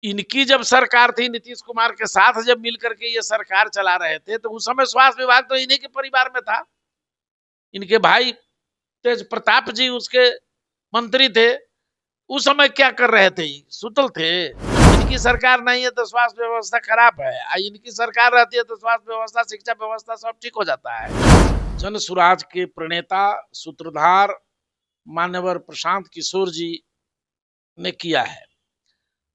इनकी जब सरकार थी, नीतीश कुमार के साथ जब मिल करके ये सरकार चला रहे थे, तो उस समय स्वास्थ्य विभाग तो इन्हीं के परिवार में था। इनके भाई तेज प्रताप जी उसके मंत्री थे। उस समय क्या कर रहे थे? सुतल थे। इनकी सरकार नहीं है तो स्वास्थ्य व्यवस्था खराब है, इनकी सरकार रहती है तो स्वास्थ्य व्यवस्था, शिक्षा व्यवस्था सब ठीक हो जाता है। जन सुराज के प्रणेता, सूत्रधार मान्यवर प्रशांत किशोर जी ने किया है।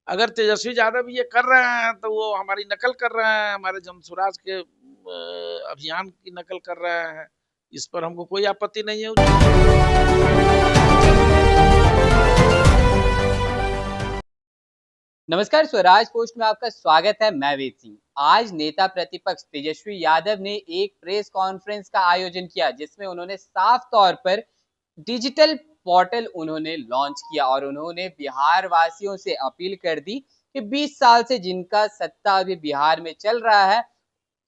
अगर तेजस्वी यादव ये कर रहे हैं तो वो हमारी नकल कर रहे हैं, हमारे जन सुराज के अभियान की नकल कर रहे हैं। इस पर हमको कोई आपत्ति नहीं है। नमस्कार, स्वराज पोस्ट में आपका स्वागत है। मैं वेद सिंह। आज नेता प्रतिपक्ष तेजस्वी यादव ने एक प्रेस कॉन्फ्रेंस का आयोजन किया, जिसमें उन्होंने साफ तौर पर डिजिटल पोर्टल उन्होंने लॉन्च किया और उन्होंने बिहार वासियों से अपील कर दी कि 20 साल से जिनका सत्ता अभी बिहार में चल रहा है,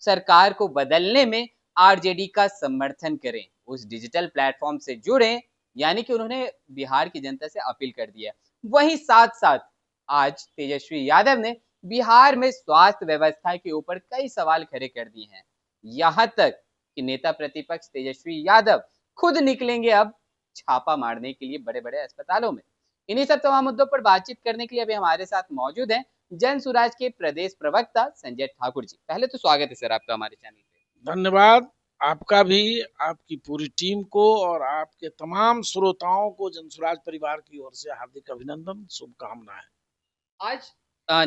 सरकार को बदलने में आरजेडी का समर्थन करें, उस डिजिटल प्लेटफॉर्म से जुड़ें। यानी कि उन्होंने बिहार की जनता से अपील कर दिया। वहीं साथ साथ आज तेजस्वी यादव ने बिहार में स्वास्थ्य व्यवस्था के ऊपर कई सवाल खड़े कर दिए हैं। यहां तक कि नेता प्रतिपक्ष तेजस्वी यादव खुद निकलेंगे अब छापा मारने के लिए बड़े बड़े अस्पतालों में। इन्हीं सब तमाम मुद्दों पर बातचीत करने के लिए अभी हमारे साथ मौजूद हैं जन सुराज के प्रदेश प्रवक्ता संजय ठाकुर जी। पहले तो स्वागत है सर आपका हमारे चैनल पे। धन्यवाद आपका भी, आपकी पूरी टीम को और आपके तमाम श्रोताओं को जनसुराज परिवार की ओर से हार्दिक अभिनंदन, शुभकामनाएं। आज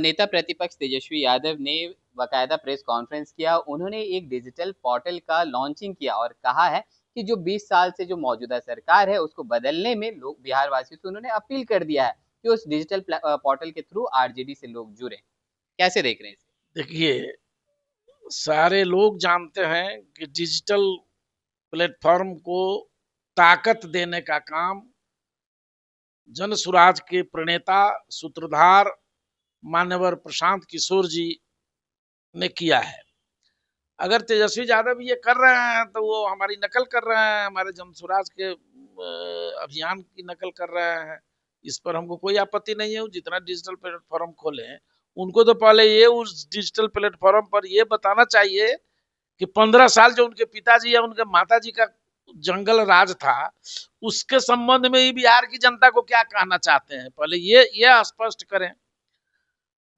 नेता प्रतिपक्ष तेजस्वी यादव ने बाकायदा प्रेस कॉन्फ्रेंस किया। उन्होंने एक डिजिटल पोर्टल का लॉन्चिंग किया और कहा है कि जो 20 साल से जो मौजूदा सरकार है उसको बदलने में लोग बिहार वासियों से उन्होंने अपील कर दिया है कि उस डिजिटल पोर्टल के थ्रू आरजेडी से लोग जुड़े। कैसे देख रहे हैं इसे? देखिए, सारे लोग जानते हैं कि डिजिटल प्लेटफॉर्म को ताकत देने का काम जन सुराज के प्रणेता, सूत्रधार मान्यवर प्रशांत किशोर जी ने किया है। अगर तेजस्वी यादव ये कर रहे हैं तो वो हमारी नकल कर रहे हैं, हमारे जन सुराज के अभियान की नकल कर रहे हैं। इस पर हमको कोई आपत्ति नहीं है। जितना डिजिटल प्लेटफॉर्म खोले, उनको तो पहले ये उस डिजिटल प्लेटफॉर्म पर ये बताना चाहिए कि 15 साल जो उनके पिताजी या उनके माताजी का जंगल राज था, उसके संबंध में ही बिहार की जनता को क्या कहना चाहते हैं, पहले ये स्पष्ट करें।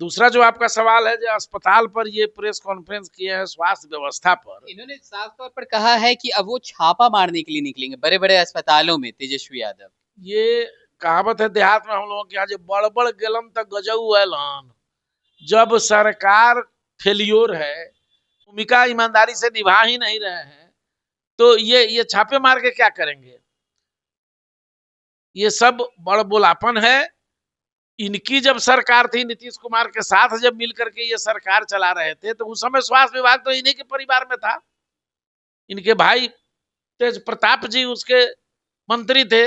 दूसरा जो आपका सवाल है, जो अस्पताल पर ये प्रेस कॉन्फ्रेंस किए हैं स्वास्थ्य व्यवस्था पर, इन्होंने साफ तौर पर कहा है कि अब वो छापा मारने के लिए निकलेंगे बड़े बड़े अस्पतालों में। तेजस्वी यादव, ये कहावत है देहात में हम लोगों के यहाँ, जो बड़बड़ गेलन तक गजऊ एलन। जब सरकार फेलियोर है, भूमिका ईमानदारी से निभा ही नहीं रहे हैं, तो ये छापे मार के क्या करेंगे? ये सब बड़बोलापन है। इनकी जब सरकार थी, नीतीश कुमार के साथ जब मिल करके ये सरकार चला रहे थे, तो उस समय स्वास्थ्य विभाग तो इन्हीं के परिवार में था। इनके भाई तेज प्रताप जी उसके मंत्री थे।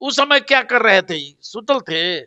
उस समय क्या कर रहे थे? सुतल थे।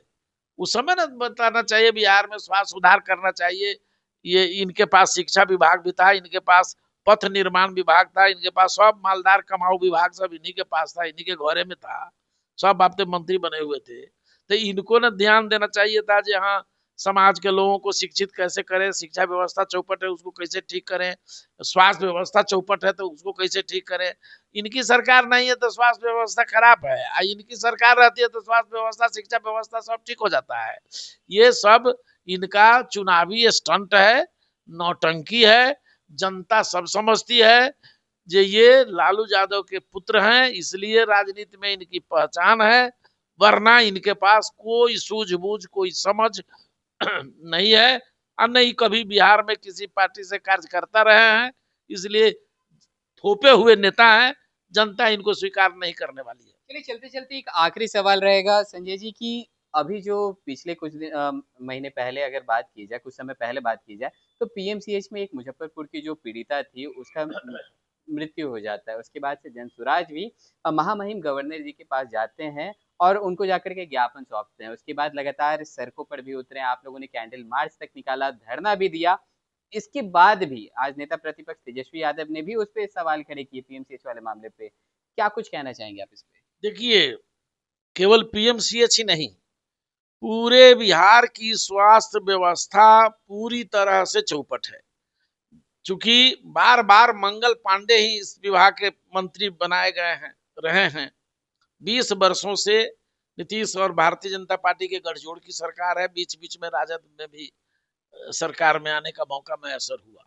उस समय ना बताना चाहिए बिहार में स्वास्थ्य सुधार करना चाहिए। ये इनके पास शिक्षा विभाग भी था, इनके पास पथ निर्माण विभाग था, इनके पास सब मालदार कमाऊ विभाग सब इन्हीं के पास था, इन्हीं के घरे में था। सब बाप तो मंत्री बने हुए थे। तो इनको ना ध्यान देना चाहिए था कि हाँ, समाज के लोगों को शिक्षित कैसे करें, शिक्षा व्यवस्था चौपट है उसको कैसे ठीक करें, स्वास्थ्य व्यवस्था चौपट है तो उसको कैसे ठीक करें। इनकी सरकार नहीं है तो स्वास्थ्य व्यवस्था खराब है, इनकी सरकार रहती है तो स्वास्थ्य व्यवस्था, शिक्षा व्यवस्था सब ठीक हो जाता है। ये सब इनका चुनावी स्टंट है, नौटंकी है। जनता सब समझती है जे ये लालू यादव के पुत्र हैं, इसलिए राजनीति में इनकी पहचान है, वरना इनके पास कोई सूझबूझ, कोई समझ नहीं है, और नहीं कभी बिहार में किसी पार्टी से कार्य करता रहे हैं। इसलिए थोपे हुए नेता हैं, जनता इनको स्वीकार नहीं करने वाली है। चलिए चलते चलते एक आखिरी सवाल रहेगा संजय जी की, अभी जो पिछले कुछ महीने पहले अगर बात की जाए, कुछ समय पहले बात की जाए, तो पीएमसीएच में एक मुजफ्फरपुर की जो पीड़िता थी उसका मृत्यु हो जाता है। उसके बाद से जनसुराज भी महामहिम गवर्नर जी के पास जाते हैं और उनको जाकर के ज्ञापन सौंपते हैं। उसके बाद लगातार सड़कों पर भी उतरे, आप लोगों ने कैंडल मार्च तक निकाला, धरना भी दिया। इसके बाद भी आज नेता प्रतिपक्ष तेजस्वी यादव ने भी उस पर सवाल खड़े किए पीएमसीएच वाले मामले पे। क्या कुछ कहना चाहेंगे आप इस पे? देखिए, केवल पीएमसीएच ही नहीं, पूरे बिहार की स्वास्थ्य व्यवस्था पूरी तरह से चौपट है। चूंकि बार बार मंगल पांडे ही इस विभाग के मंत्री बनाए गए हैं, रहे हैं। 20 वर्षों से नीतीश और भारतीय जनता पार्टी के गठजोड़ की सरकार है। बीच बीच में राजद में भी सरकार में आने का मौका मैसर हुआ।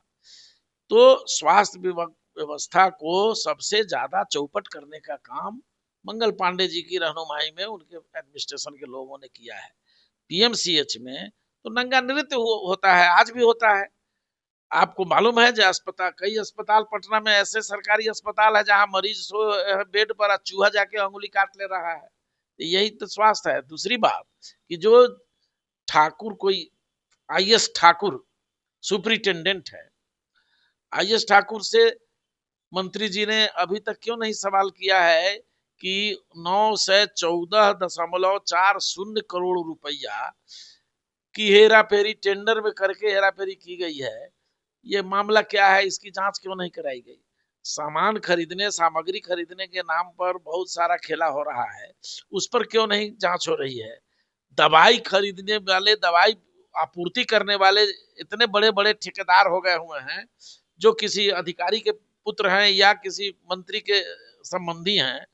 तो स्वास्थ्य व्यवस्था को सबसे ज्यादा चौपट करने का काम मंगल पांडे जी की रहनुमाई में उनके एडमिनिस्ट्रेशन के लोगों ने किया है। पीएमसीएच में तो नंगा नृत्य होता है, आज भी होता है। आपको मालूम है, जो अस्पताल, कई अस्पताल पटना में ऐसे सरकारी अस्पताल है जहां मरीज सो बेड पर चूहा जाके अंगुली काट ले रहा है। यही तो स्वास्थ्य है। दूसरी बात कि जो ठाकुर, कोई आईएस ठाकुर सुपरिटेंडेंट है, आईएस ठाकुर से मंत्री जी ने अभी तक क्यों नहीं सवाल किया है कि 914.40 करोड़ रुपया की हेरा फेरी टेंडर में करके हेरा फेरी की गई है। ये मामला क्या है, इसकी जांच क्यों नहीं कराई गई? सामान खरीदने, सामग्री खरीदने के नाम पर बहुत सारा खेला हो रहा है, उस पर क्यों नहीं जांच हो रही है? दवाई खरीदने वाले, दवाई आपूर्ति करने वाले इतने बड़े बड़े ठेकेदार हो गए हुए हैं, जो किसी अधिकारी के पुत्र हैं या किसी मंत्री के संबंधी हैं,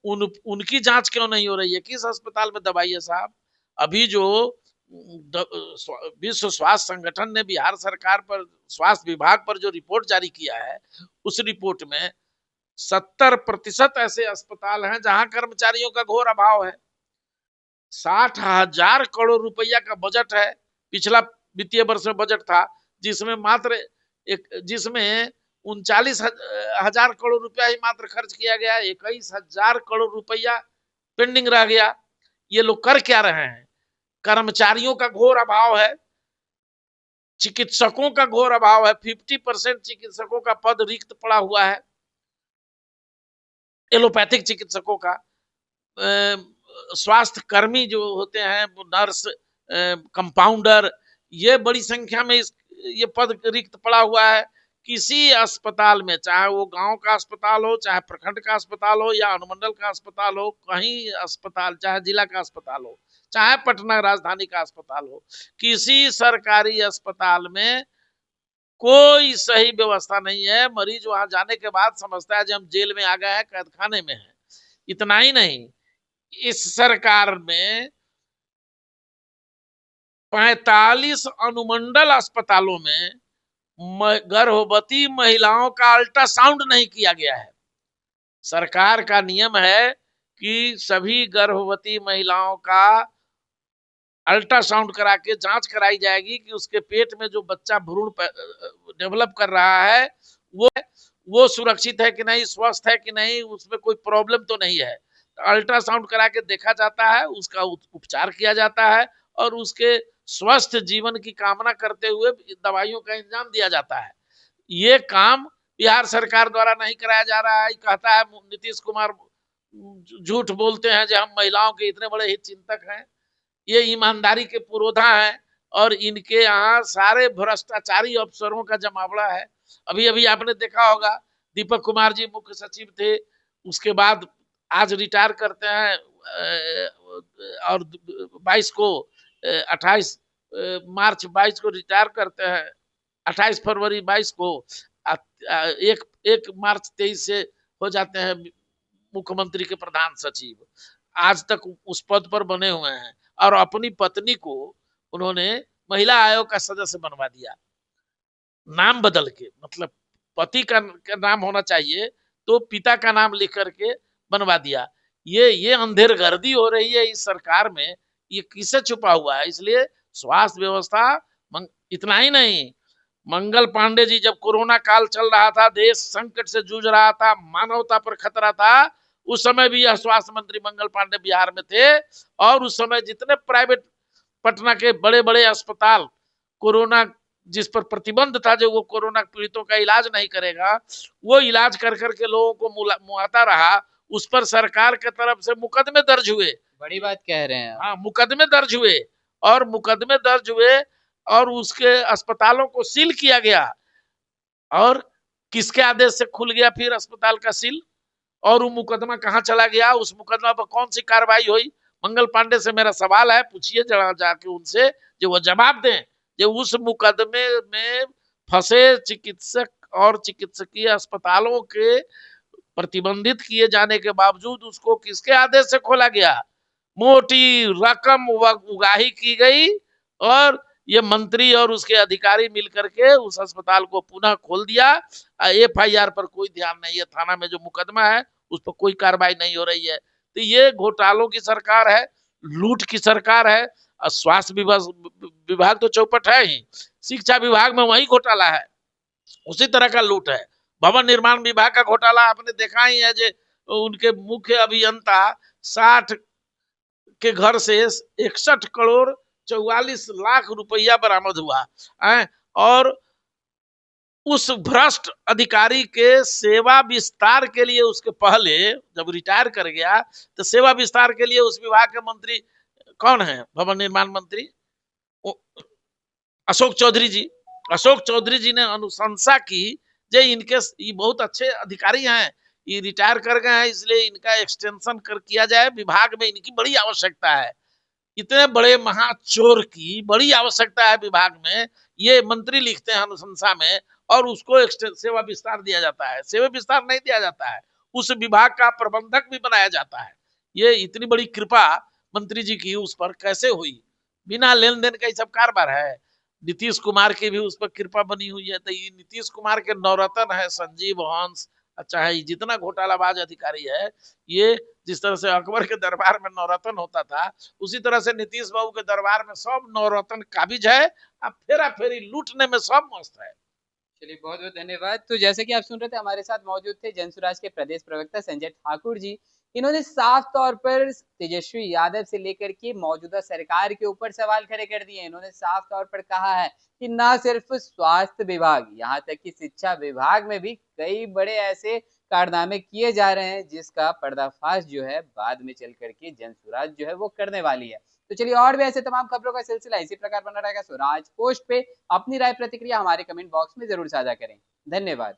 उनकी जांच क्यों नहीं हो रही है? किस अस्पताल में दवाई है साहब? अभी जो विश्व स्वास्थ्य संगठन ने बिहार सरकार पर, स्वास्थ्य विभाग पर जो रिपोर्ट जारी किया है, उस रिपोर्ट में 70% ऐसे अस्पताल हैं जहां कर्मचारियों का घोर अभाव है। 60,000 करोड़ रुपया का बजट है, पिछला वित्तीय वर्ष में बजट था, जिसमें मात्र 39,000 करोड़ रुपया ही मात्र खर्च किया गया। 21,000 करोड़ रुपया पेंडिंग रह गया। ये लोग कर क्या रहे हैं? कर्मचारियों का घोर अभाव है, चिकित्सकों का घोर अभाव है। 50% चिकित्सकों का पद रिक्त पड़ा हुआ है, एलोपैथिक चिकित्सकों का। स्वास्थ्य कर्मी जो होते हैं, नर्स, कंपाउंडर, ये बड़ी संख्या में ये पद रिक्त पड़ा हुआ है। किसी अस्पताल में, चाहे वो गांव का अस्पताल हो, चाहे प्रखंड का अस्पताल हो, या अनुमंडल का अस्पताल हो, कहीं अस्पताल, चाहे जिला का अस्पताल हो, चाहे पटना राजधानी का अस्पताल हो, किसी सरकारी अस्पताल में कोई सही व्यवस्था नहीं है। मरीज वहां जाने के बाद समझता है कि हम जेल में आ गए हैं, कैद खाने में है। इतना ही नहीं, इस सरकार में 45 अनुमंडल अस्पतालों में गर्भवती महिलाओं का अल्ट्रासाउंड नहीं किया गया है। सरकार का नियम है कि सभी गर्भवती महिलाओं का अल्ट्रासाउंड करा के जांच कराई जाएगी कि उसके पेट में जो बच्चा भ्रूण डेवलप कर रहा है वो सुरक्षित है कि नहीं, स्वस्थ है कि नहीं, उसमें कोई प्रॉब्लम तो नहीं है। अल्ट्रासाउंड करा के देखा जाता है, उसका उपचार किया जाता है और उसके स्वस्थ जीवन की कामना करते हुए दवाइयों का इंतजाम दिया जाता है। ये काम बिहार सरकार द्वारा नहीं कराया जा रहा है। कहता है नीतीश कुमार, झूठ बोलते हैं जो हम महिलाओं के इतने बड़े हित चिंतक हैं। ये ईमानदारी के पुरोधा हैं और इनके यहाँ सारे भ्रष्टाचारी अफसरों का जमावड़ा है। अभी अभी आपने देखा होगा, दीपक कुमार जी मुख्य सचिव थे, उसके बाद आज रिटायर करते हैं, और 22 को 28 मार्च 22 को रिटायर करते हैं, 28 फरवरी 22 को, 1 मार्च 23 से हो जाते हैं मुख्यमंत्री के प्रधान सचिव। आज तक उस पद पर बने हुए हैं और अपनी पत्नी को उन्होंने महिला आयोग का सदस्य बनवा दिया, नाम बदल के। मतलब पति का नाम होना चाहिए तो पिता का नाम लिख करके बनवा दिया। ये अंधेरगर्दी हो रही है इस सरकार में, ये किससे छुपा हुआ है? इसलिए स्वास्थ्य व्यवस्था, इतना ही नहीं, मंगल पांडे जी जब कोरोना काल चल रहा था, देश संकट से जूझ रहा था, मानवता पर खतरा था, उस समय भी यह स्वास्थ्य मंत्री मंगल पांडे बिहार में थे। और उस समय जितने प्राइवेट पटना के बड़े बड़े अस्पताल, कोरोना जिस पर प्रतिबंध था, जो वो कोरोना पीड़ितों का इलाज नहीं करेगा, वो इलाज कर करके लोगों को मुआता रहा, उस पर सरकार के तरफ से मुकदमे दर्ज हुए। बड़ी बात कह रहे हैं। हाँ, मुकदमे दर्ज हुए और उसके अस्पतालों को सील किया गया। और किसके आदेश से खुल गया फिर अस्पताल का सील? और वो मुकदमा कहाँ चला गया? उस मुकदमा पर कौन सी कार्रवाई हुई? मंगल पांडे से मेरा सवाल है, पूछिए जरा जाके उनसे, जो वो जवाब दें, जो उस मुकदमे में फंसे चिकित्सक और चिकित्सकीय अस्पतालों के प्रतिबंधित किए जाने के बावजूद उसको किसके आदेश से खोला गया? मोटी रकम उगाही की गई और ये मंत्री और उसके अधिकारी मिलकर के उस अस्पताल को पुनः खोल दिया। एफआईआर पर कोई ध्यान नहीं है, थाना में जो मुकदमा है उस पर कोई कार्रवाई नहीं हो रही है। तो ये घोटालों की सरकार है, लूट की सरकार है। और स्वास्थ्य विभाग तो चौपट है ही, शिक्षा विभाग में वही घोटाला है, उसी तरह का लूट है। भवन निर्माण विभाग का घोटाला आपने देखा ही है, जो उनके मुख्य अभियंता 60 के घर से 61 करोड़ 44 लाख रुपया बरामद हुआ है। और उस भ्रष्ट अधिकारी के सेवा विस्तार के लिए, उसके पहले जब रिटायर कर गया तो सेवा विस्तार के लिए उस विभाग के मंत्री कौन है? भवन निर्माण मंत्री अशोक चौधरी जी। अशोक चौधरी जी ने अनुशंसा की, जे इनके ये बहुत अच्छे अधिकारी हैं, ये रिटायर कर गए हैं, इसलिए इनका एक्सटेंशन कर किया जाए, विभाग में इनकी बड़ी आवश्यकता है। इतने बड़े महाचोर की बड़ी आवश्यकता है विभाग में, ये मंत्री लिखते हैं अनुशंसा में, और उसको सेवा विस्तार दिया जाता है। सेवा विस्तार नहीं दिया जाता है, उस विभाग का प्रबंधक भी बनाया जाता है। ये इतनी बड़ी कृपा मंत्री जी की उस पर कैसे हुई? बिना लेन देन का ये सब कारबार है। नीतीश कुमार की भी उस पर कृपा बनी हुई है। तो ये नीतीश कुमार के नवरत्न है संजीव हंस, चाहे जितना घोटालाबाज अधिकारी है, ये जिस तरह से अकबर के दरबार में नवरत्न होता था, उसी तरह से नीतीश बाबू के दरबार में सब नवरत्न काबिज है। अब फेरा फेरी लूटने में सब मस्त है। चलिए बहुत बहुत धन्यवाद। तो जैसे कि आप सुन रहे थे, हमारे साथ मौजूद थे जनसुराज के प्रदेश प्रवक्ता संजय ठाकुर जी। इन्होंने साफ तौर पर तेजस्वी यादव से लेकर के मौजूदा सरकार के ऊपर सवाल खड़े कर दिए। इन्होंने साफ तौर पर कहा है कि ना सिर्फ स्वास्थ्य विभाग, यहाँ तक कि शिक्षा विभाग में भी कई बड़े ऐसे कारनामे किए जा रहे हैं, जिसका पर्दाफाश जो है बाद में चल करके जनसुराज जो है वो करने वाली है। तो चलिए, और भी ऐसे तमाम खबरों का सिलसिला इसी प्रकार बना रहेगा। स्वराज पोस्ट पे अपनी राय प्रतिक्रिया हमारे कमेंट बॉक्स में जरूर साझा करें। धन्यवाद।